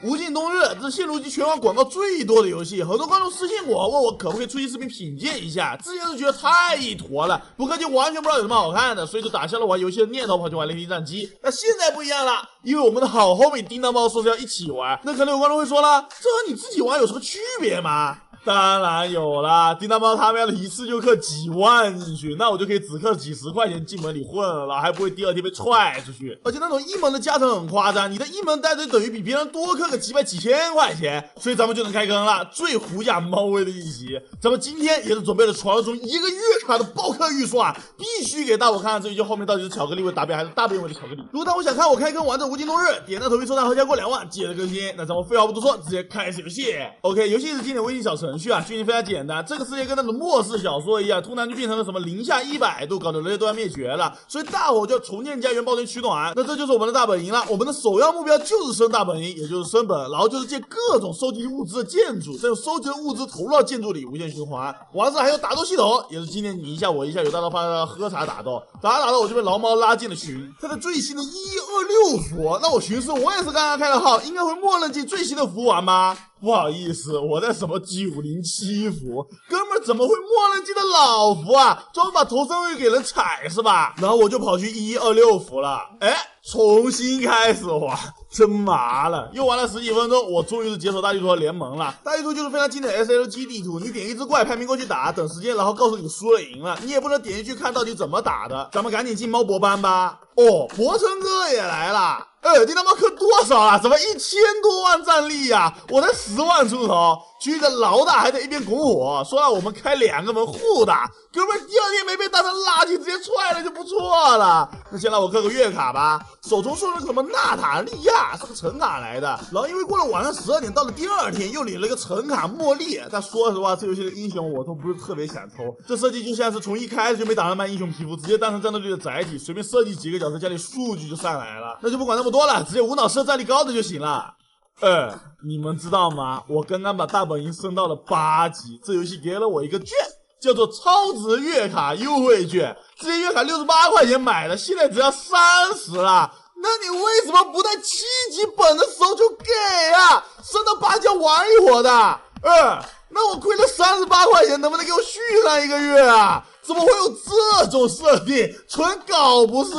无尽冬日，这是现如今全网广告最多的游戏，很多观众私信我，问我可不可以出期视频品鉴一下。之前是觉得太一坨了，不氪金完全不知道有什么好看的，所以就打消了玩游戏的念头，跑去玩雷霆战机。那现在不一样了，因为我们的好homie叮当猫说是要一起玩，那可能有观众会说了，这和你自己玩有什么区别吗？当然有啦，叮当猫他们要一次就氪几万进去，那我就可以只氪几十块钱进门里混了，还不会第二天被踹出去。而且那种一门的加成很夸张，你的一门带队等于比别人多氪个几百几千块钱，所以咱们就能开坑了。最狐假猫威的一集，咱们今天也是准备了传说中1个月卡的爆氪预算，必须给大伙看看这一集后面到底是巧克力味大便还是大便味的巧克力。如果大伙想看我开坑完整无尽冬日，点赞投币收藏和加过2万，记得更新。那咱们废话不多说，直接开始游戏。OK， 游戏是经典微信小程序啊，剧情非常简单。这个世界跟那种末世小说一样，突然就变成了什么零下100度，搞得人类都要灭绝了，所以大伙就要重建家园，抱团取暖。那这就是我们的大本营了。我们的首要目标就是升大本营，也就是升本，然后就是建各种收集物资的建筑，再用收集的物资投入到建筑里，无限循环。完事还有打斗系统，也是今天你一下我一下，有大刀发到喝茶打斗，打斗我就被牢猫拉进了群。它的最新的1126服，那我寻思我也是刚刚开了号，应该会默认进最新的服玩吧。不好意思，我在什么907服，哥们儿怎么会默认进的老服啊？专门把头身位给人踩是吧？然后我就跑去1126服了，重新开始玩，真麻了。又玩了10几分钟，我终于是解锁大地图和联盟了。大地图就是非常经典的 SLG 地图，你点一只怪排名过去打，等时间，然后告诉你输了赢了，你也不能点进去看到底怎么打的。咱们赶紧进猫博班吧。哦，博成哥也来了。叮当猫氪多少啊？怎么1000多万战力呀？我才10万出头。局里的老大还在一边拱火，说让我们开2个门互打，哥们儿第二天没被当成垃圾直接踹了就不错了。那先让我氪个月卡吧，手中送了个什么娜塔莉亚，是个橙卡来的。然后因为过了晚上12点，到了第二天又领了一个橙卡茉莉。但说实话，这游戏的英雄我都不是特别想抽，这设计就像是从一开始就没打算卖英雄皮肤，直接当成战斗力的载体，随便设计几个角色，家里数据就上来了。那就不管那么多了，直接无脑设战力高的就行了。你们知道吗？我刚刚把大本营升到了8级，这游戏给了我一个券，叫做超值月卡优惠券。之前月卡68块钱买的，现在只要30了。那你为什么不在7级本的时候就给啊？升到8级要玩一会儿的。那我亏了38块钱，能不能给我续上1个月啊？怎么会有这种设定？纯搞不是？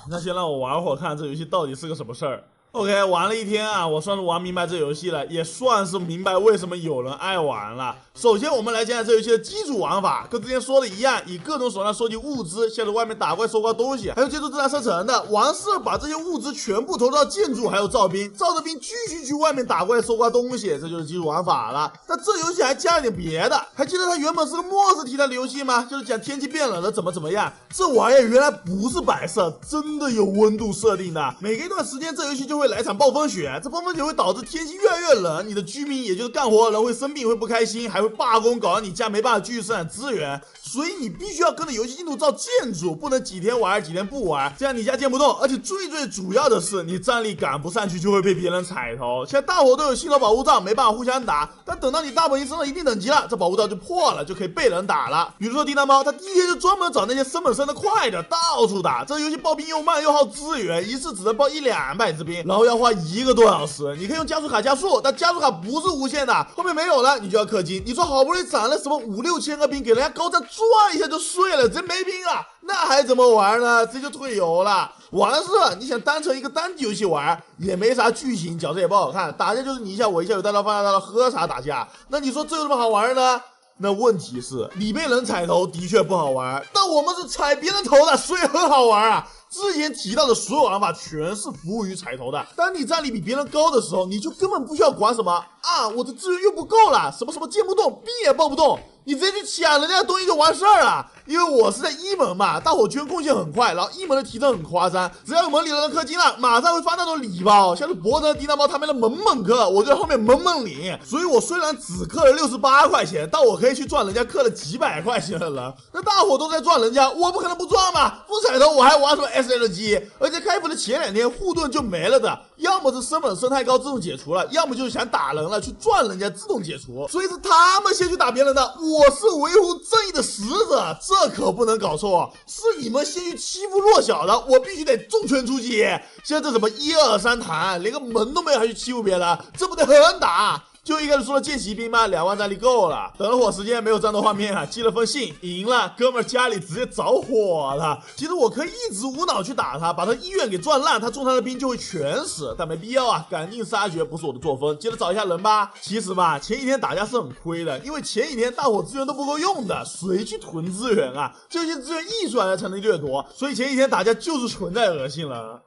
那先让我玩会儿，看这游戏到底是个什么事儿。OK， 玩了一天啊，我算是玩明白这游戏了，也算是明白为什么有人爱玩了。首先，我们来讲讲这游戏的基础玩法，跟之前说的一样，以各种手段收集物资，像是外面打怪收刮东西，还有借助自然生成的。完事把这些物资全部投入到建筑，还有造兵，造着兵继续去外面打怪收刮东西，这就是基础玩法了。但这游戏还加了点别的，还记得它原本是个末世题材的游戏吗？就是讲天气变冷了怎么样。这玩意儿原来不是摆设，真的有温度设定的。每隔一段时间，这游戏就会来场暴风雪，这暴风雪会导致天气越来越冷，你的居民也就是干活的人会生病，会不开心，还会罢工，搞得你家没办法继续生产资源。所以你必须要跟着游戏进度造建筑，不能几天玩几天不玩，这样你家建不动。而且最主要的是，你战力赶不上去就会被别人踩头。现在大伙都有新手保护罩，没办法互相打，但等到你大本营升到一定等级了，这保护罩就破了，就可以被人打了。比如说叮当猫，他第一天就专门找那些升本升得快的，到处打。这游戏爆兵又慢又耗资源，一次只能爆100-200只兵，然后要花1个多小时。你可以用加速卡加速，但加速卡不是无限的，后面没有了你就要氪金。你说好不容易攒了什么5-6千个兵，给人家高战转一下就碎了，直接没兵了，那还怎么玩呢？直接就退游了。完事你想当成一个单机游戏玩，也没啥剧情，角色也不好看，打架就是你一下我一下，有大刀放大刀喝茶打架。那你说这有什么好玩呢？那问题是你被人踩头的确不好玩，但我们是踩别人头的，所以很好玩啊。之前提到的所有玩法全是服务于踩头的。当你战力比别人高的时候，你就根本不需要管什么啊，我的资源又不够了，什么建不动，兵也爆不动，你直接去抢人家的东西就完事儿了。因为我是在一门嘛，大伙圈贡献很快，然后一门的提升很夸张，只要有门里的人氪金了，马上会发那种礼包，像是博德、叮当猫他们的猛氪，我就在后面猛领。所以我虽然只氪了68块钱，但我可以去赚人家氪了几百块钱的人。那大伙都在赚人家，我不可能不赚嘛！不踩头我还玩什么 SLG， 而且开服的前2天护盾就没了的，要么是升本升太高自动解除了，要么就是想打人了去赚人家自动解除，所以是他们先去打别人的，我是维护正义的使者，这可不能搞错，是你们先去欺负弱小的，我必须得重拳出击。现在这什么1、2、3弹，连个门都没有还去欺负别人，这不得狠打？就一开始说了见骑兵吗？2万战力够了。等了会儿时间没有战斗画面啊，寄了封信，赢了，哥们儿家里直接着火了。其实我可以一直无脑去打他，把他医院给赚烂，他中他的兵就会全死，但没必要啊，赶尽杀绝不是我的作风。接着找一下人吧。其实吧，前几天打架是很亏的，因为前几天大伙资源都不够用的，谁去囤资源啊？这些资源溢出来了才能掠夺，所以前几天打架就是存在恶心了。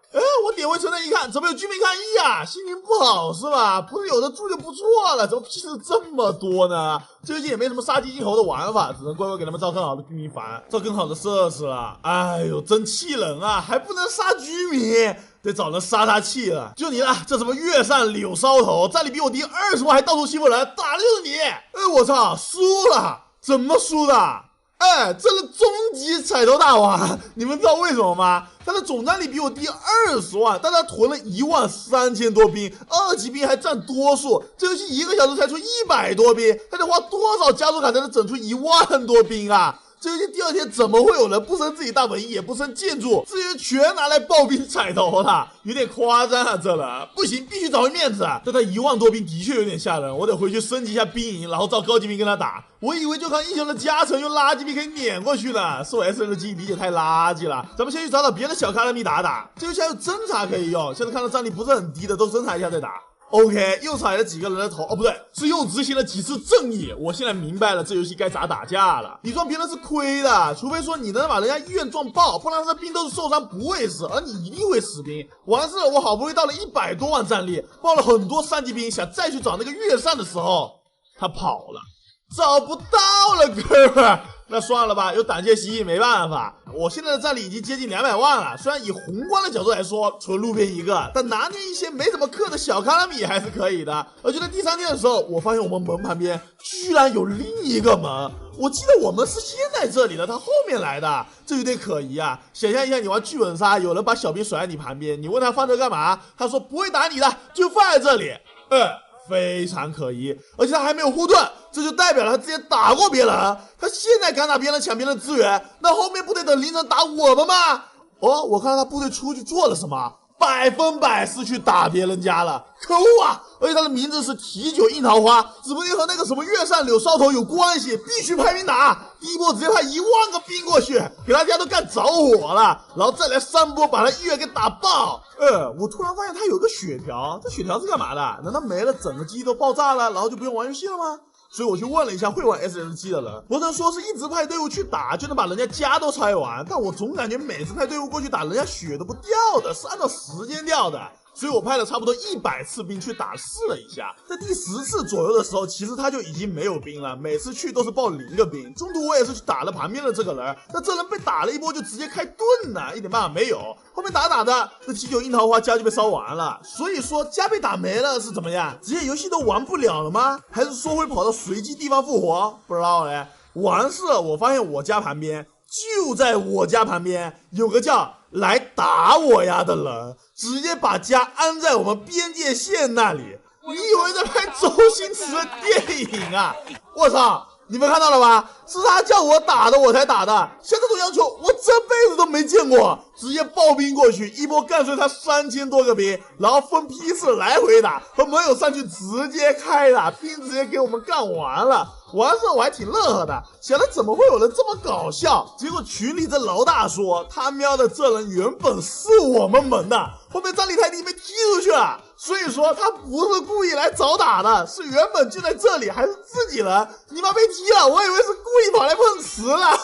我点回存档一看，怎么有居民抗议啊？心情不好是吧？不是有的住就不错了，怎么其实这么多呢？这游戏也没什么杀鸡儆猴的玩法，只能乖乖给他们造更好的居民房，造更好的设施了。哎呦，真气人啊！还不能杀居民，得找人杀他气了。就你了，这什么月上柳梢头，战力比我低20万，还到处欺负人，打的就是你！我操，输了！怎么输的？这是终极彩头大王，你们知道为什么吗？他的总战力比我低20万，但他囤了13000多兵，2级兵还占多数。这游戏1个小时才出100多兵，他得花多少加速卡才能整出1万多兵啊？这游戏第2天怎么会有人不升自己大本营，也不升建筑，资源全拿来爆兵彩头了？有点夸张啊，这人不行，必须找回面子。但他1万多兵的确有点吓人，我得回去升级一下兵营，然后造高级兵跟他打。我以为就靠英雄的加成用垃圾兵可以撵过去呢，是我 SLG 理解太垃圾了。咱们先去找找别的小卡拉米打打，这游戏还有侦察可以用，现在看到战力不是很低的都侦察一下再打。OK， 又踩了几个人的头，不对，是又执行了几次正义。我现在明白了这游戏该咋打架了。你撞别人是亏的，除非说你能把人家医院撞爆，不然他的兵都是受伤不会死，而你一定会死兵。完事了，我好不容易到了100多万战力，爆了很多3级兵，想再去找那个月上的时候，他跑了，找不到了，哥们儿。那算了吧，有胆怯蜥蜴没办法。我现在的战力已经接近200万了，虽然以宏观的角度来说，除了路边一个，但拿捏一些没怎么氪的小卡拉米还是可以的。而就在第3天的时候，我发现我们门旁边居然有另一个门。我记得我们是先在这里的，他后面来的，这有点可疑啊。想象一下，你玩剧本杀，有人把小兵甩在你旁边，你问他放这干嘛，他说不会打你的，就放在这里。非常可疑，而且他还没有护盾，这就代表了他之前打过别人，他现在敢打别人抢别人的资源，那后面不得等凌晨打我们吗？我看到他部队出去做了什么，100%是去打别人家了，可恶啊！而且他的名字是提酒硬桃花，指不定和那个什么月上柳梢头有关系，必须派兵打。第一波直接派1万个兵过去，给大家都干着火了，然后再来3波把他医院给打爆。我突然发现他有个血条，这血条是干嘛的？难道没了整个机都爆炸了，然后就不用玩游戏了吗？所以我去问了一下会玩 SLG 的人，不能说是一直派队伍去打就能把人家家都拆完，但我总感觉每次派队伍过去打，人家血都不掉的，是按照时间掉的。所以我派了差不多100次兵去打试了一下，在第10次左右的时候，其实他就已经没有兵了，每次去都是报0个兵。中途我也是去打了旁边的这个人，那这人被打了一波就直接开盾了，一点办法没有。后面打着打着，这提酒硬桃花家就被烧完了。所以说家被打没了是怎么样？直接游戏都玩不了了吗？还是说会跑到随机地方复活？不知道嘞。完事了，我发现我家旁边，就在我家旁边有个叫来打我呀的人，直接把家安在我们边界线那里。你以为在拍周星驰的电影啊？我操！你们看到了吧？是他叫我打的，我才打的。像这种要求，我这辈子都没见过。直接爆兵过去，一波干碎他3000多个兵，然后分批次来回打，和盟友上去直接开打，兵直接给我们干完了。完事我还挺乐呵的，想着怎么会有人这么搞笑。结果群里这老大说，他喵的这人原本是我们门的，后面战力太低被踢出去了。所以说他不是故意来找打的，是原本就在这里，还是自己人。你妈被踢了，我以为是故意跑来碰瓷了。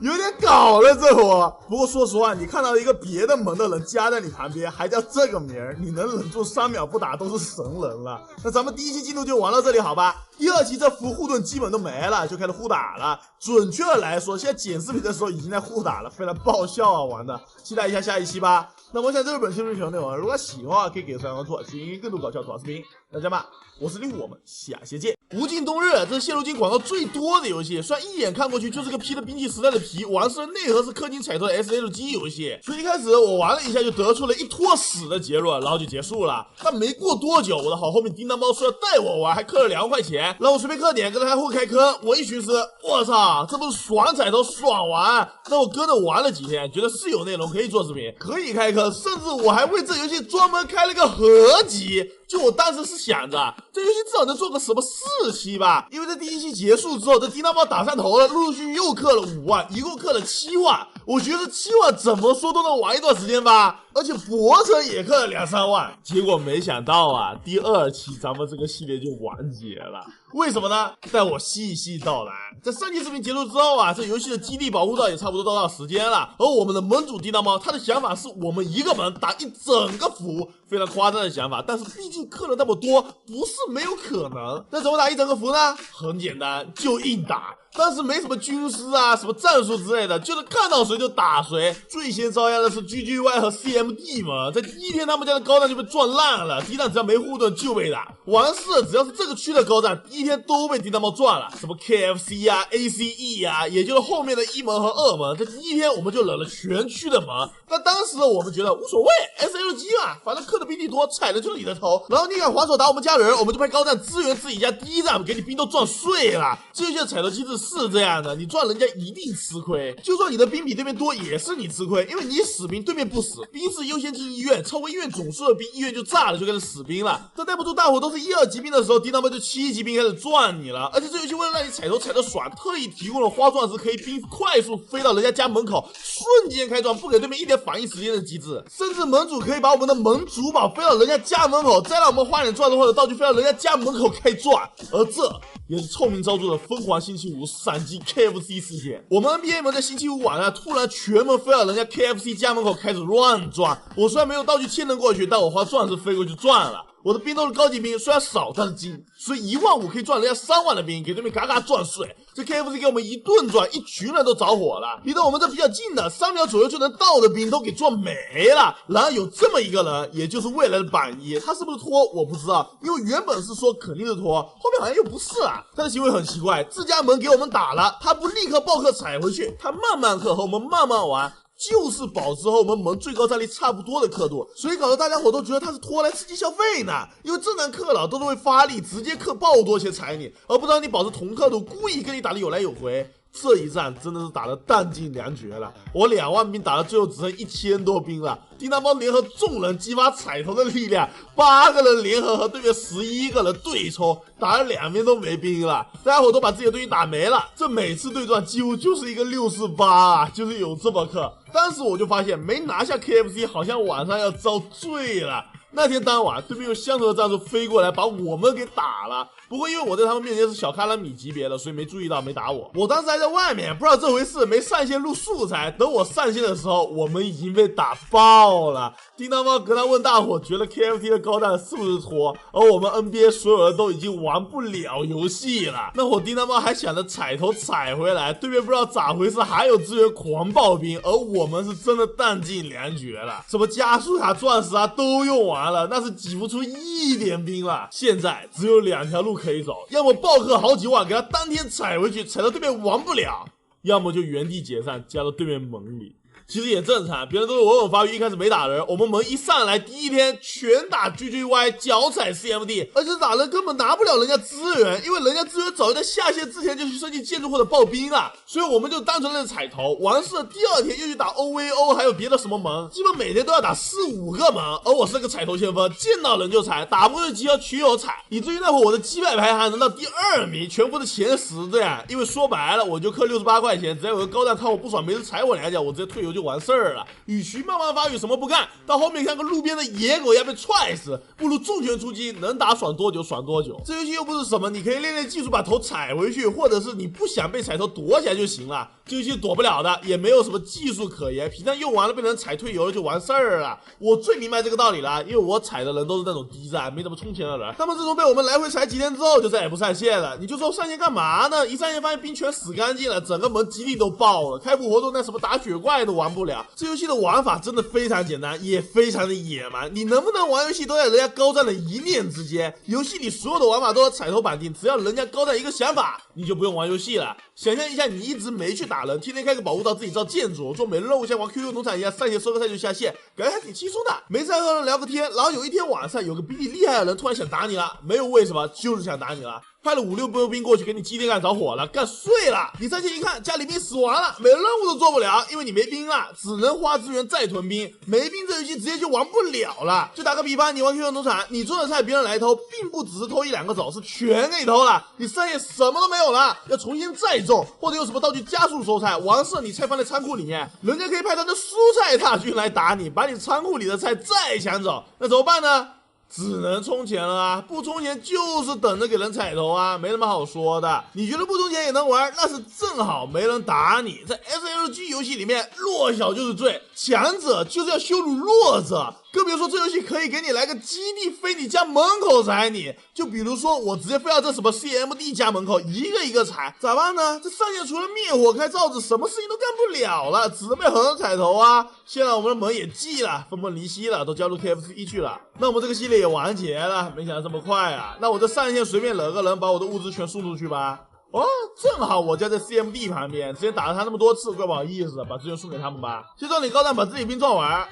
有点搞了这货。不过说实话，你看到一个别的门的人加在你旁边，还叫这个名儿，你能忍住3秒不打都是神人了。那咱们第1期进度就玩到这里，好吧？第2期这服护盾基本都没了，就开始互打了。准确的来说，现在剪视频的时候已经在互打了，非常爆笑啊，玩的。期待一下下一期吧。那么想这是本期视频内容，如果喜欢的话，可以给3个错，吸引更多搞笑短视频。大家嘛，我是令，我们下期见。无尽冬日，这是现如今广告最多的游戏，虽然一眼看过去就是个披着兵器时代的皮题，玩是内核是氪金彩头的 SLG 游戏，所以一开始我玩了一下就得出了一坨屎的结论，然后就结束了。但没过多久，我的好后面叮当猫说要带我玩，还氪了2块钱，让我随便氪点，跟他互开坑。我一寻思，我操，这不是爽彩头爽玩？那我跟着玩了几天，觉得是有内容可以做视频，可以开坑，甚至我还为这游戏专门开了个合集。就我当时是想着，这游戏至少能做个什么4期吧，因为这第1期结束之后，这叮当猫打上头了，陆陆续续又氪了5万，一共氪了7万。我觉得7万怎么说都能玩一段时间吧，而且博城也氪了2、3万。结果没想到啊，第2期咱们这个系列就完结了。为什么呢？带我细细道来。在上期视频结束之后啊，这游戏的基地保护罩也差不多到时间了，而我们的盟主叮当猫，他的想法是我们一个门打一整个服，非常夸张的想法，但是毕竟氪了那么多，不是没有可能。那怎么打一整个服呢？很简单，就硬打。当时没什么军师啊，什么战术之类的，就是看到谁就打谁。最先遭殃的是 GGY 和 CMD 嘛，在第1天他们家的高站就被撞烂了，第一站只要没护盾就被打。完事只要是这个区的高站，第1天都被叮当猫撞了，什么 KFC 啊、ACE 啊，也就是后面的1门和2门，在第1天我们就惹了全区的门。但当时我们觉得无所谓 ，SLG 嘛，反正氪的比你多，踩的就是你的头。然后你敢还手打我们家人，我们就派高站支援自己家第1站，给你兵都撞碎了。这些踩头机制是这样的，你撞人家一定吃亏，就算你的兵比对面多，也是你吃亏，因为你死兵对面不死，兵是优先进医院，超过医院总数的兵，医院就炸了，就开始死兵了。这待不住大伙都是1、2级兵的时候，叮当猫就7级兵开始撞你了。而且这游戏为了让你踩头踩得爽，特意提供了花钻石可以兵快速飞到人家家门口，瞬间开钻，不给对面一点反应时间的机制。甚至盟主可以把我们的盟主宝飞到人家家门口，再让我们花点钻石或者道具飞到人家家门口开钻。而这也是臭名昭著的疯狂星期五闪击 KFC 事件。我们 NBA 们在星期五晚上突然全门飞到人家 KFC 家门口开始乱转，我虽然没有道具牵能过去，但我花钻石飞过去转了。我的兵都是高级兵，虽然少但是精，所以1万5可以赚人家3万的兵，给对面嘎嘎赚碎。这 KFC 给我们一顿转，一群人都着火了。离得我们这比较近的3秒左右就能到的兵都给赚没了。然后有这么一个人，也就是未来的榜1，他是不是拖我不知道，因为原本是说肯定是拖，后面好像又不是啊。他的行为很奇怪，自家门给我们打了，他不立刻爆氪踩回去，他慢慢氪和我们慢慢玩。就是保持和我们盟最高战力差不多的氪度，所以搞得大家伙都觉得他是拖来刺激消费呢。因为正常氪佬都是会发力，直接氪爆多钱踩你，而不让你保持同氪度，故意跟你打的有来有回。这一战真的是打得弹尽粮绝了，我2万兵打到最后只剩1000多兵了。叮当猫联合众人激发彩头的力量，8个人联合和对面11个人对冲，打了2边都没兵了，大家伙都把自己的东西打没了。这每次对战几乎就是一个648啊，就是有这么氪。当时我就发现没拿下 KFC 好像晚上要遭罪了。那天当晚，对面用相同的战术飞过来，把我们给打了。不过因为我在他们面前是小卡拉米级别的，所以没注意到，没打我。我当时还在外面，不知道这回事，没上线录素材。等我上线的时候，我们已经被打爆了。叮当猫跟他问大伙，觉得 KFT 的高蛋是不是拖？而我们 NBA 所有人都已经玩不了游戏了。那会叮当猫还想着踩头踩回来，对面不知道咋回事，还有资源狂暴兵，而我们是真的弹尽粮绝了，什么加速卡、钻石啊都用完了，那是挤不出一点兵了。现在只有2条路可以走，要么爆氪好几万给他当天踩回去，踩到对面玩不了，要么就原地解散，加到对面盟里。其实也正常，别人都是稳稳发育，一开始没打人，我们盟一上来第1天全打 GGY 脚踩 CMD， 而且打人根本拿不了人家资源，因为人家资源早就在下线之前就去升级建筑或者爆兵了，所以我们就单纯的踩头。完事第2天又去打 OVO， 还有别的什么盟，基本每天都要打4、5个盟，而我是个踩头先锋，见到人就踩，打不过就集合群友踩，以至于那会我的击败排还能到第2名，全服的前10这样。因为说白了，我就氪68块钱，只要有个高蛋看我不爽，没人踩我2脚，我直接退游就完事儿了。与其慢慢发育什么不干，到后面看个路边的野狗要被踹死，不如重拳出击，能打爽多久爽多久。这游戏又不是什么你可以练练技术把头踩回去，或者是你不想被踩头躲起来就行了。这游戏躲不了的，也没有什么技术可言，平常用完了被人踩退游了就完事儿了。我最明白这个道理了，因为我踩的人都是那种低战没怎么充钱的人，他们自从被我们来回踩几天之后就再也不上线了。你就说上线干嘛呢？一上线发现兵全死干净了，整个门基地都爆了，开服活动那什么打血怪都玩不了。这游戏的玩法真的非常简单，也非常的野蛮，你能不能玩游戏都在人家高战的一念之间。游戏里所有的玩法都要踩头绑定，只要人家高战一个想法，你就不用玩游戏了。想象一下，你一直没去打打人，天天开个保护刀自己造建筑，做每日任务像玩 QQ 农场一样上线收个菜就下线，感觉还挺轻松的。没事和人聊个天，然后有一天晚上有个比你厉害的人突然想打你了，没有为什么，就是想打你了。派了5、6波兵过去给你基地干着火了，干碎了。你上线一看，家里兵死完了，每个任务都做不了，因为你没兵了，只能花资源再囤兵。没兵这游戏直接就玩不了了。就打个比方，你玩 QQ 农场，你种的菜别人来偷，并不只是偷1、2个走，是全给偷了。你上线什么都没有了，要重新再种，或者用什么道具加速收菜。完事你菜放在仓库里面，人家可以派他的蔬菜大军来打你，把你仓库里的菜再抢走，那怎么办呢？只能充钱了啊！不充钱就是等着给人踩头啊，没什么好说的。你觉得不充钱也能玩，那是正好没人打你。在 SLG 游戏里面，弱小就是罪，强者就是要羞辱弱者。更别说这游戏可以给你来个基地飞你家门口踩你，就比如说我直接飞到这什么 CMD 家门口，一个一个踩，咋办呢？这上线除了灭火开罩子，什么事情都干不了了，只能被横人踩头啊！现在我们的门也记了，分崩离析了，都加入 KFC 去了。那我们这个系列也完结了，没想到这么快啊！那我这上线随便惹个人，把我的物资全送出去吧。哦，正好我家在 CMD 旁边，之前打了他那么多次，怪不好意思，把资源送给他们吧。就算你高弹把自己兵撞完，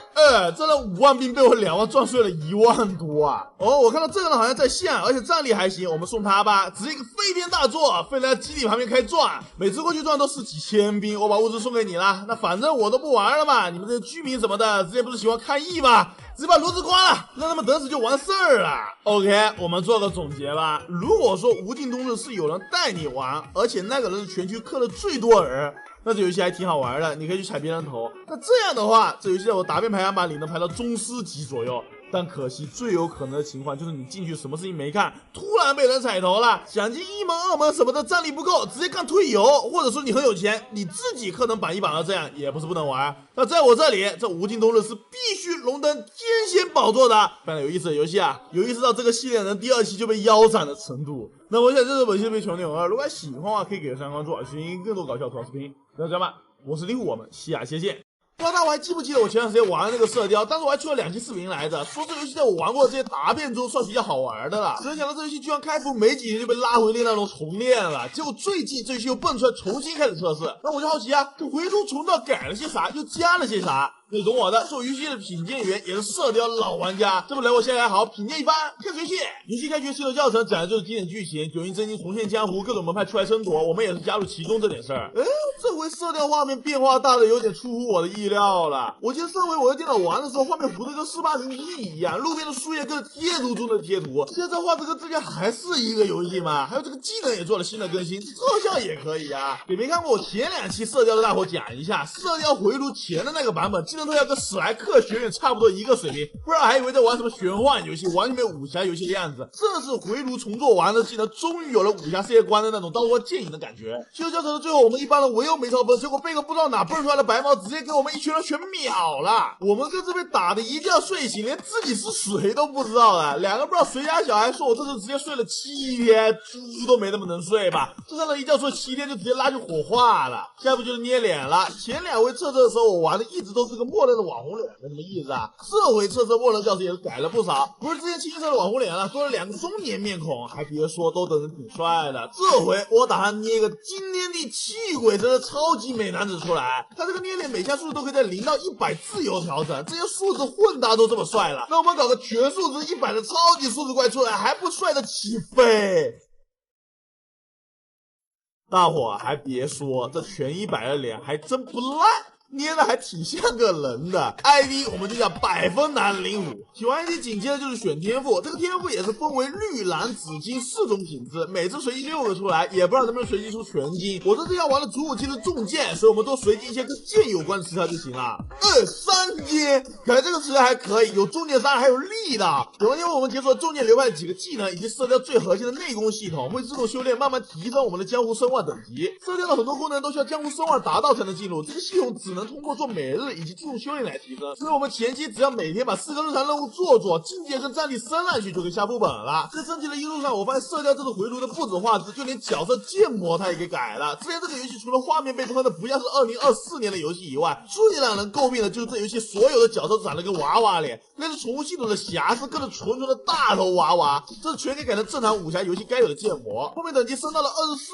这人5万兵被我2万撞碎了1万多啊！哦，我看到这个人好像在线，而且战力还行，我们送他吧。直接一个飞天大作，飞来基地旁边开转，每次过去转都是几千兵，我把物资送给你了。那反正我都不玩了嘛，你们这些居民什么的，之前不是喜欢看役吗？直接把炉子关了，让他们等死就完事儿了。OK， 我们做个总结吧。如果说无尽冬日是有人带你玩，而且那个人是全区氪的最多人，那这游戏还挺好玩的，你可以去踩别人头。那这样的话，这游戏在我答辩排行榜里能排到宗师级左右。但可惜最有可能的情况就是你进去什么事情没干，突然被人踩头了，奖金1门2门什么的战力不够，直接干退游，或者说你很有钱，你自己氪能绑一绑的，这样也不是不能玩。那在我这里，这无尽冬日是必须荣登天仙宝座的，非常有意思的游戏啊，有意识到这个系列人第2期就被腰斩的程度。那我想这是本期的穷牛如果喜欢的话，可以给个3关注，寻更多搞笑吐槽视频。那这样吧，我是令狐，我们下期见。不知道大家还记不记得我前段时间玩的那个射雕，当时我还出了2期视频来着，说这游戏在我玩过的这些答辩中算比较好玩的了。只能想到这游戏居然开服没几天就被拉回练那种重练了，结果最近这游戏又蹦出来重新开始测试，那我就好奇啊，这回头重造改了些啥，又加了些啥？你懂我的，作为游戏的品鉴员，也是射雕老玩家，这不来我现在还好好品鉴一番。开始游戏，游戏开局系统教程讲的就是经典剧情，九阴真经重现江湖，各种门派出来争夺，我们也是加入其中这点事儿。这回射雕画面变化大的有点出乎我的意料了。我记得上回我在电脑玩的时候，画面糊的跟480P一样，路边的树叶跟贴图中的贴图。现在这画质跟之前还是一个游戏吗？还有这个技能也做了新的更新，特效也可以啊。给没看过我前2期射雕的大伙讲一下，射雕回炉前的那个版本，技能特效跟史莱克学院差不多一个水平，不然还以为在玩什么玄幻游戏，完全没有武侠游戏的样子。这次回炉重做完的技能，终于有了武侠世界观的那种刀光剑影的感觉。系统教程的最后，我们一般人唯有没超分，结果被个不知道哪蹦出来的白猫直接给我们一群人全秒了。我们这次被打的一觉睡醒，连自己是谁都不知道了。2个不知道谁家小孩说我这次直接睡了7天，猪都没那么能睡吧？这让人一觉睡7天就直接拉去火化了。下一步就是捏脸了。前2回测试的时候，我玩的一直都是个默认的网红脸，什么意思啊？这回测试默认教程也是改了不少，不是之前清一色的网红脸了，多了2个中年面孔，还别说都等着挺帅的。这回我打算捏一个惊天地泣鬼神的超级美男子出来，他这个捏脸每项数值都可以在0到100自由调整，这些数值混搭都这么帅了，那我们搞个全数值100的超级数值怪出来，还不帅得起飞？大伙还别说，这全100的脸还真不烂，捏的还挺像个人的。 ID 我们就叫100分男领舞。喜欢 ID 紧接着就是选天赋，这个天赋也是分为绿蓝紫金4种品质，每次随机6个出来，也不知道能不能随机出全金。我这次要玩的主武器是重剑，所以我们多随机一些跟剑有关的词条就行了。3阶，感觉这个词条还可以，有重剑伤害还有力的。有一天我们解锁了重剑流派的几个技能，以及射雕最核心的内功系统，会自动修炼，慢慢提升我们的江湖声望等级。射雕的很多功能都需要江湖声望达到才能进入，这个系统只能能通过做每日以及进入修炼来提升，所以我们前期只要每天把4个日常任务做，境界跟战力升上去就可以下副本了。在升级的一路上，我发现射雕这次回炉的不止画质，就连角色建模它也给改了。之前这个游戏除了画面被喷的不像是2024年的游戏以外，最让人诟病的就是这游戏所有的角色长了个娃娃脸，那是宠物系统的瑕疵，更是纯的大头娃娃，这是全给改成正常武侠游戏该有的建模。后面等级升到了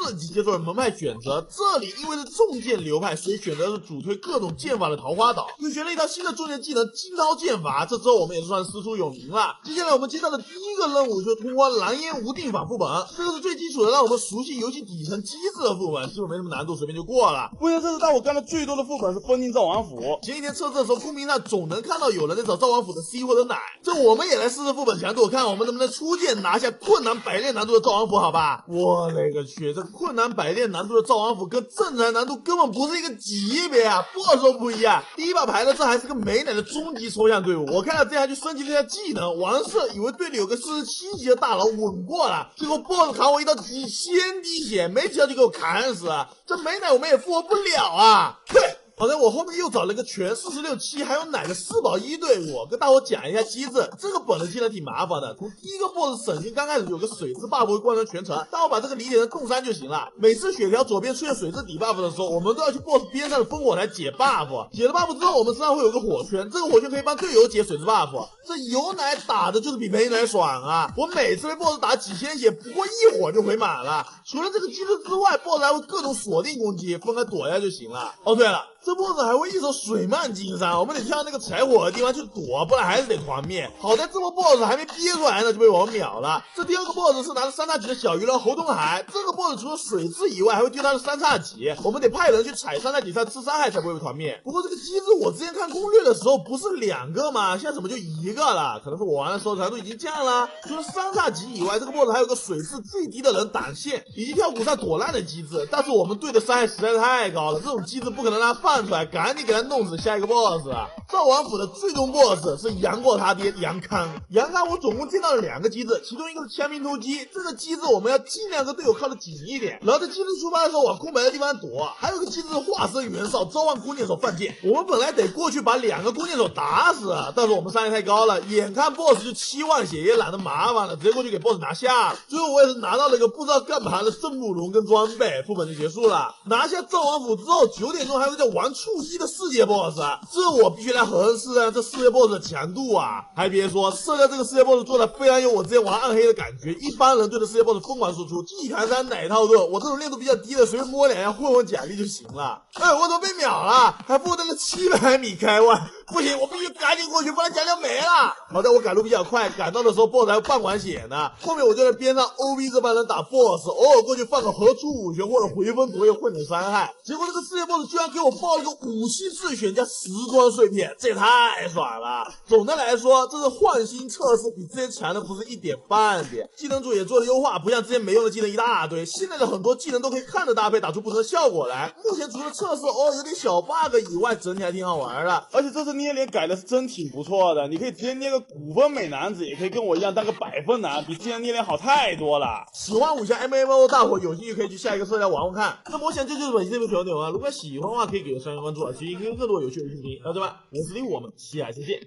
24级，接受了门派选择，这里因为是重剑流派，所以选择是主推各种剑法的桃花岛，又学了一套新的重剑技能惊涛剑法，这之后我们也是算师出有名了。接下来我们接到的第一个任务就是通关蓝烟无定法副本，这个是最基础的让我们熟悉游戏底层机制的副本，基本没什么难度，随便就过了。目前这次让我干的最多的副本是封禁赵王府，前几天测试的时候公屏上总能看到有人在找赵王府的 C 或者奶，这我们也来试试副本强度，看我们能不能初见拿下困难百炼难度的赵王府，好吧？我勒个去，这困难百炼难度的赵王府跟正常难度根本不是一个级别啊，BOSS 都不一样。第一把牌的这还是个没奶的终极抽象队伍，我看到这样去升级这下技能，完事以为队里有个47级的大佬稳过了，结果 BOSS 砍我一刀极先滴血，没几刀就给我砍死了，这没奶我们也复活不了啊！哼。好在我后面又找了个全46期还有奶的4保1队伍，跟大伙讲一下机制。这个本的技能挺麻烦的，从第一个 BOSS 沈星刚开始有个水质 buff 会贯穿全程，大伙把这个理解成冻山就行了。每次血条左边出现水质底 buff 的时候，我们都要去 BOSS 边上的烽火台解 buff， 解了 buff 之后，我们身上会有个火圈，这个火圈可以帮队友解水质 buff。这有奶打的就是比没奶爽啊！我每次被 BOSS 打几千血，不过一会儿就回满了。除了这个机制之外 ，BOSS 还会各种锁定攻击，分开躲一下就行了。哦，对了。这 BOSS 还会一手水漫金山，我们得跳到那个柴火的地方去躲，不然还是得团灭。好在这波 BOSS 还没憋出来呢，就被我们秒了。这第二个 BOSS 是拿着3叉戟的小鱼人侯东海，这个 BOSS 除了水质以外，还会丢他的3叉戟，我们得派人去踩3叉戟上吃伤害才不会被团灭。不过这个机制我之前看攻略的时候不是2个吗？现在怎么就1个了？可能是我玩的时候难度已经降了。除了3叉戟以外，这个 BOSS 还有个水质最低的人挡线以及跳谷上躲烂的机制，但是我们队的伤害实在是太高了，这种机制不可能让他放出来，赶紧给他弄死下一个 BOSS 啊！赵王府的最终 BOSS 是杨过他爹杨康。杨康我总共见到了2个机制，其中一个是枪兵突击，这个机制我们要尽量跟队友靠得紧一点，然后在机制出发的时候往空白的地方躲。还有个机制是化身袁绍召唤弓箭手犯贱，我们本来得过去把2个弓箭手打死，但是我们伤害太高了，眼看 BOSS 就7万血，也懒得麻烦了，直接过去给 BOSS 拿下了。最后我也是拿到了一个不知道干嘛的圣母龙跟装备，副本就结束了。拿下赵王府之后，9点钟还有个叫玩触机的世界 BOSS， 这我必须来核试啊，这世界 BOSS 的强度啊！还别说，射雕这个世界 BOSS 做的非常有我之前玩暗黑的感觉，一般人对着世界 BOSS 疯狂输出，既砍山奶套盾，我这种练度比较低的，随便摸2下混奖励就行了。哎，我怎么被秒了？还负担了700米开外，不行，我必须赶紧过去，不然奖励没了。好在我赶路比较快，赶到的时候 BOSS 还有半管血呢，后面我就在边上 OB 这帮人打 BOSS， 偶尔过去放个合出5拳或者回风夺月混点伤害。结果这个世界 BOSS 居然给我报了个武器自选加时装碎片，这也太爽了！总的来说，这是换新测试比之前强的不是一点半点，技能组也做了优化，不像之前没用的技能一大堆，现在的很多技能都可以看着搭配打出不同的效果来。目前除了测试偶尔有点小 bug 以外，整体还挺好玩的。而且这次捏脸改的是真挺不错的，你可以直接捏个古风美男子，也可以跟我一样当个100分男，比之前捏脸好太多了。喜欢武侠 MMO 大伙有兴趣可以去下一个社交玩玩看。那么我想这就是本期这部调牛啊，如果喜欢的话可以给个3连关注啊，其实可以更多有趣的视频。那对吧？我是李，我们下期见。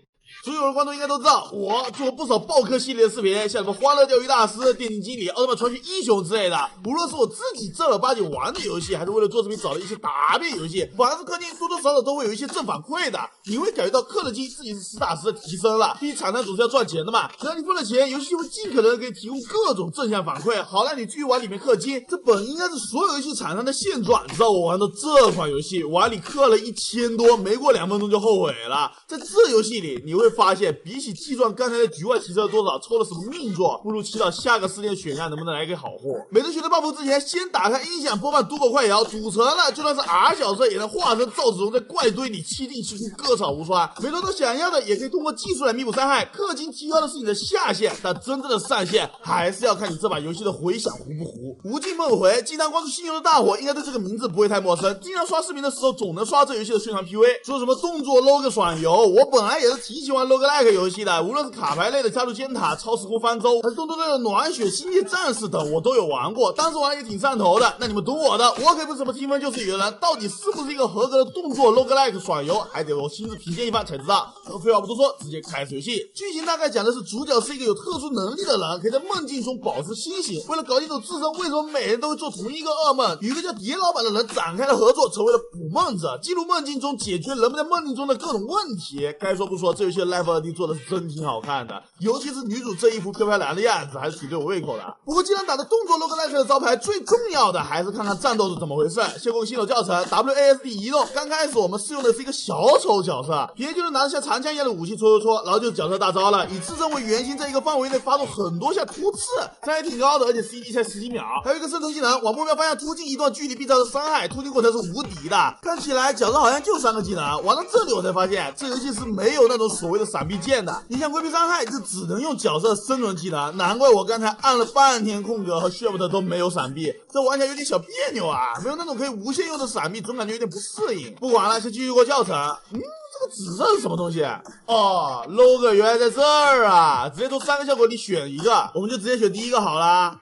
所有的观众应该都知道，我做了不少爆氪系列的视频，像什么欢乐钓鱼大师、电竞经理、奥特曼传奇英雄之类的。无论是我自己正儿八经玩的游戏，还是为了做视频找了一些答辩游戏，凡是氪金多多少少都会有一些正反馈的。你会感觉到氪了金自己是实打实的提升了。毕竟厂商总是要赚钱的嘛，只要你付了钱，游戏就会尽可能给你提供各种正向反馈，好让你继续往里面氪金。这本应该是所有游戏厂商的现状。直到我玩到这款游戏，往里氪了1000多，没过2分钟就后悔了。在这游戏里，你会发现比起计算刚才的局外提升了多少，抽了什么命座，不如祈祷下个4天选项能不能来个好货。每次选择爆服之前，先打开音响播放赌狗快摇，组成了就算是 R 角色也能化身赵子龙在怪堆里七进七出割草无双。每头都想要的也可以通过技术来弥补伤害，氪金提高的是你的下限，但真正的上限还是要看你这把游戏的回响糊不糊。无尽梦回，经常关注新游的大伙应该对这个名字不会太陌生，经常刷视频的时候总能刷这游戏的宣传 PV， 说什么动作 logo 爽游，我本来也是提喜欢 roguelike 游戏的，无论是卡牌类的加入尖塔、超时空翻舟，还是动作类的暖血、星际战士等，我都有玩过，当时玩也挺上头的。那你们懂我的，我可不是什么听风就是雨的人，到底是不是一个合格的动作 roguelike 爽游，还得我亲自品鉴一番才知道。废话不多说，直接开始游戏。剧情大概讲的是主角是一个有特殊能力的人，可以在梦境中保持清醒。为了搞清楚自身为什么每人都会做同一个噩梦，与一个叫蝶老板的人展开了合作，成为了捕梦者，进入梦境中解决人们在梦境中的各种问题。该说不说，这游戏的 Live 2D 做的是真挺好看的，尤其是女主这一副漂漂亮的样子，还是挺对我胃口的。不过既然打着动作 roguelike 的招牌，最重要的还是看看战斗是怎么回事。先攻新手教程 WASD 移动，刚开始我们试用的是一个小丑角色，也就是拿着像长枪一样的武器戳戳戳，然后就是角色大招了，以自身为圆心，在一个范围内发动很多下突刺，这还挺高的，而且 CD 才10几秒。还有一个渗透技能，往目标方向突进一段距离并造成伤害，突进过程是无敌的。看起来角色好像就3个技能，玩到这里我才发现这游戏是没有那种所谓的闪避键的，你想规避伤害就只能用角色生存技能，难怪我刚才按了半天空格和 Shift 都没有闪避，这玩起来有点小别扭啊，没有那种可以无限用的闪避，总感觉有点不适应。不管了，先继续过教程。这个紫色是什么东西？哦 ，logo 原来在这儿啊！直接从3个效果里选一个，我们就直接选第一个好了。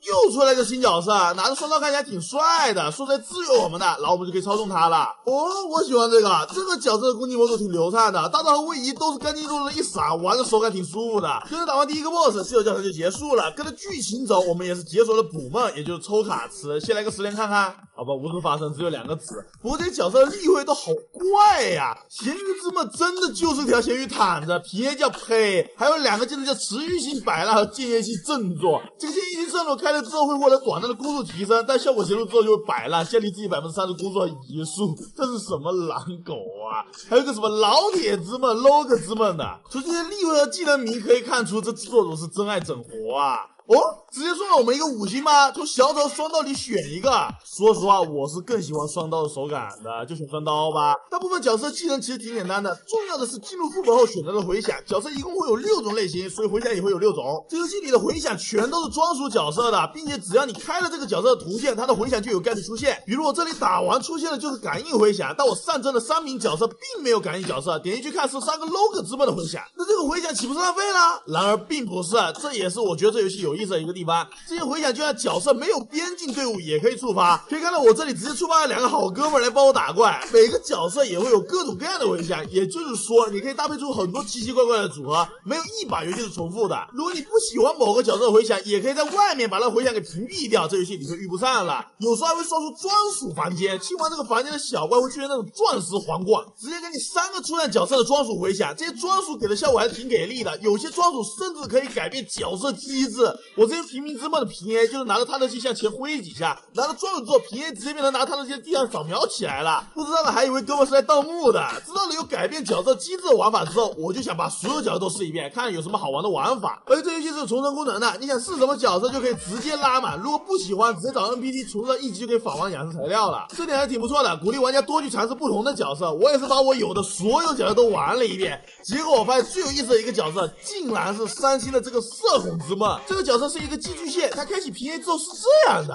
又出来个新角色，拿着双刀看起来挺帅的，说在支援我们的，然后我们就可以操纵他了。哦，我喜欢这个角色的攻击模组挺流畅的，大招和位移都是干净利落的一闪，玩着手感挺舒服的。跟着打完第一个 boss， 新手教程就结束了。跟着剧情走，我们也是解锁了捕梦，也就是抽卡池。先来个10连看看。好吧，无事发生，只有2个子。不过这些角色的立绘都好怪呀！咸鱼之梦真的就是条咸鱼躺着，平 A 叫呸，还有2个技能叫持续性摆烂和间歇性振作。这个间歇性振作开了之后会获得短暂的攻速提升，但效果结束之后就会摆烂，限离自己30%攻速移速。这是什么狼狗啊？还有个什么老铁之梦、log 之梦的。从这些立绘和技能名可以看出，这制作组是真爱整活啊！哦，直接送了我们一个5星吗？从小丑双刀里选一个。说实话，我是更喜欢双刀的手感的，就选双刀吧。大部分角色技能其实挺简单的，重要的是进入副本后选择的回响。角色一共会有6种类型，所以回响也会有6种。这游戏里的回响全都是专属角色的，并且只要你开了这个角色的图鉴，它的回响就有概率出现。比如我这里打完出现的就是感应回响，但我上阵的3名角色并没有感应角色，点进去看是3个 log 之梦的回响，那这个回响岂不是浪费了？然而并不是，这也是我觉得这游戏有意思的一个地方。这些回响就像角色没有边境队伍也可以触发，可以看到我这里直接触发了2个好哥们来帮我打怪，每个角色也会有各种各样的回响，也就是说你可以搭配出很多奇奇怪怪的组合，没有一把游戏是重复的。如果你不喜欢某个角色的回响，也可以在外面把那回响给屏蔽掉，这游戏你就遇不上了。有时候还会刷出专属房间，清完这个房间的小怪会出现那种钻石皇冠，直接给你3个出战角色的专属回响，这些专属给的效果还是挺给力的，有些专属甚至可以改变角色机制。我这些平民之梦的平 A 就是拿着探测器向前挥几下，拿着专属之后平 A 直接变成拿探测器在地上扫描起来了。不知道的还以为哥们是来盗墓的。知道了有改变角色机制的玩法之后，我就想把所有角色都试一遍，看看有什么好玩的玩法。而且这游戏是有重生功能的，你想试什么角色就可以直接拉满，如果不喜欢直接找 NPC 重生1级就可以访问养成材料了，这点还挺不错的，鼓励玩家多去尝试不同的角色。我也是把我有的所有角色都玩了一遍，结果我发现最有意思的一个角色竟然是3星的这个社恐之梦。这个角色是一个寄居蟹，它开启平 A 之后是这样的。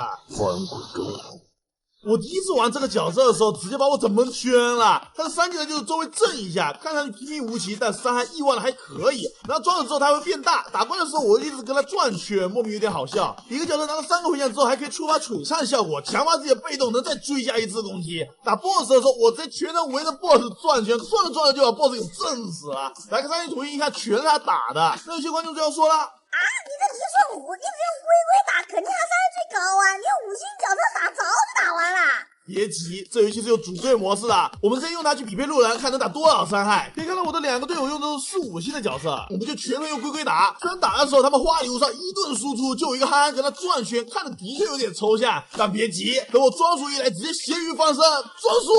我第一次玩这个角色的时候，直接把我整蒙圈了。他的3技能就是周围震一下，看上去平平无奇，但伤害意外的还可以。然后装了之后，它会变大。打怪的时候，我一直跟他转圈，莫名有点好笑。一个角色拿了3个回响之后，还可以触发璀璨效果，强化自己的被动，能再追加1次攻击。打 BOSS 的时候，我直接全程围着 BOSS 转圈，转着转着就把 BOSS 给震死了。来看上去图一看，全是他打的。那有些观众就要说了。你这提错误，你这用龟龟打肯定还伤害最高啊！你用5星角色打早就打完了。别急，这游戏是有组队模式的，我们先用它去匹配路人，看能打多少伤害。可以看到我的2个队友用的都是4、5星的角色，我们就全程用龟龟打。虽然打的时候他们花里胡哨一顿输出，就有一个憨憨跟他转圈，看着的确有点抽象，但别急，等我专属一来，直接咸鱼翻身，专属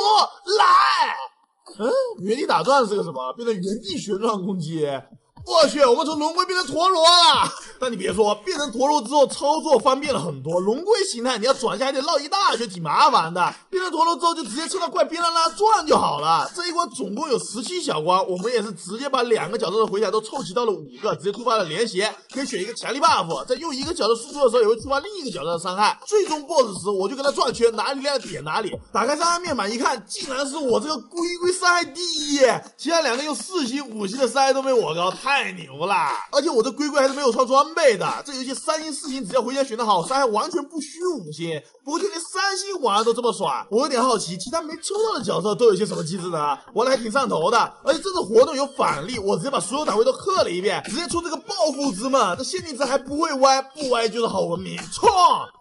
来。原地打转是个什么？变成原地旋转攻击。我去，我们从龙龟变成陀螺了！但你别说，变成陀螺之后操作方便了很多，龙龟形态你要转下还得绕一大圈，挺麻烦的。变成陀螺之后就直接趁到怪边让它转就好了。这一关总共有17小关，我们也是直接把2个角色的回响都凑齐到了5个，直接触发了连携，可以选一个强力 buff， 在用一个角色输出的时候也会触发另一个角色的伤害。最终 BOSS 时我就跟他转圈，哪里亮点哪里。打开伤害面板一看，竟然是我这个龟龟伤害第一，其他2个用4星5星的伤害都没我高，太牛了！而且我这龟龟还是没有穿装备的，这游戏3星4星只要回响选得好，伤害完全不虚5星。不过就连3星玩都这么爽，我有点好奇，其他没抽到的角色都有些什么机制呢？玩的还挺上头的，而且这次活动有返利，我直接把所有档位都氪了一遍，直接出这个暴富之梦，这限定值还不会歪，不歪就是好文明，冲！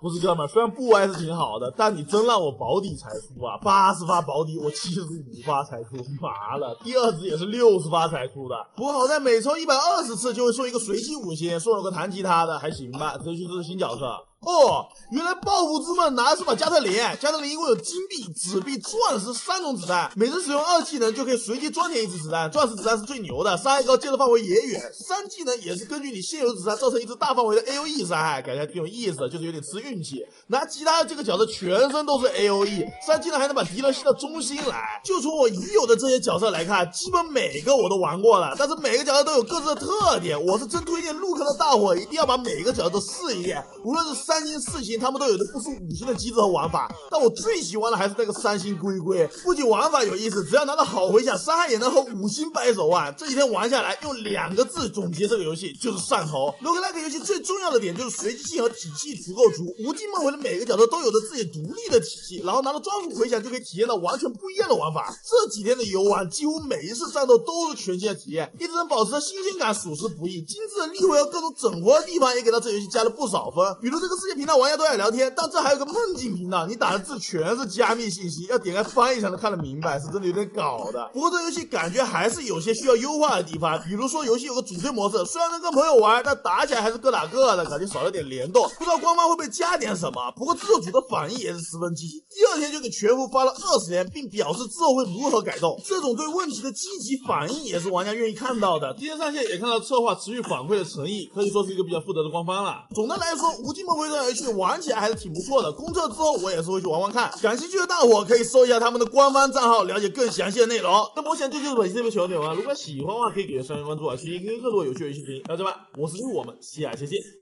不是哥们儿，虽然不歪是挺好的，但你真让我保底才出啊，80发保底我75发才出，麻了。第2只也是60发才出的，不过好在每抽120次就会送一个随机5星，送了个弹吉他的，还行吧。这就是新角色。哦，原来报复之梦拿的是把加特林，加特林一共有金币、纸币、钻石3种子弹，每次使用2技能就可以随机装填1支子弹，钻石子弹是最牛的，伤害高，接的范围也远。3技能也是根据你现有子弹造成一支大范围的 AOE 伤害，感觉还挺有意思的，就是有点吃运气。拿吉他的这个角色全身都是 AOE，3技能还能把敌人吸到中心来。就从我已有的这些角色来看，基本每个我都玩过了，但是每个角色都有各自的特点，我是真推荐入坑的大伙一定要把每个角色都试一遍，无论是3星4星他们都有着不输5星的机制和玩法，但我最喜欢的还是那个3星龟龟，不仅玩法有意思，只要拿到好回响，伤害也能和5星掰手腕。这几天玩下来，用2个字总结这个游戏就是上头。roguelike游戏最重要的点就是随机性和体系足够足，无尽梦回的每个角色都有着自己独立的体系，然后拿到专属回响就可以体验到完全不一样的玩法。这几天的游玩，几乎每一次战斗都是全新的体验，一直能保持着新鲜感，属实不易。精致的立回和各种整活的地方也给到这游戏加了不少分，比如这个世界频道玩家都爱聊天，但这还有个梦境频道，你打的字全是加密信息，要点开翻译才能看得明白，是真的有点搞的。不过这游戏感觉还是有些需要优化的地方，比如说游戏有个组队模式，虽然能跟朋友玩，但打起来还是各打各的，感觉少了点联动。不知道官方会不会加点什么。不过制作组的反应也是十分积极，第2天就给全服发了20连，并表示之后会如何改动。这种对问题的积极反应也是玩家愿意看到的。今天上线也看到策划持续反馈的诚意，可以说是一个比较负责的官方了。总的来说，无尽梦回这款游戏玩起来还是挺不错的，公测之后我也是会去玩玩看，感兴趣的大伙可以搜一下他们的官方账号，了解更详细的内容。那么我想这就是本期这部小内容啊，如果喜欢的话可以给个上面关注啊，去听更多有趣的游戏评。那这吧，我是我们下期见。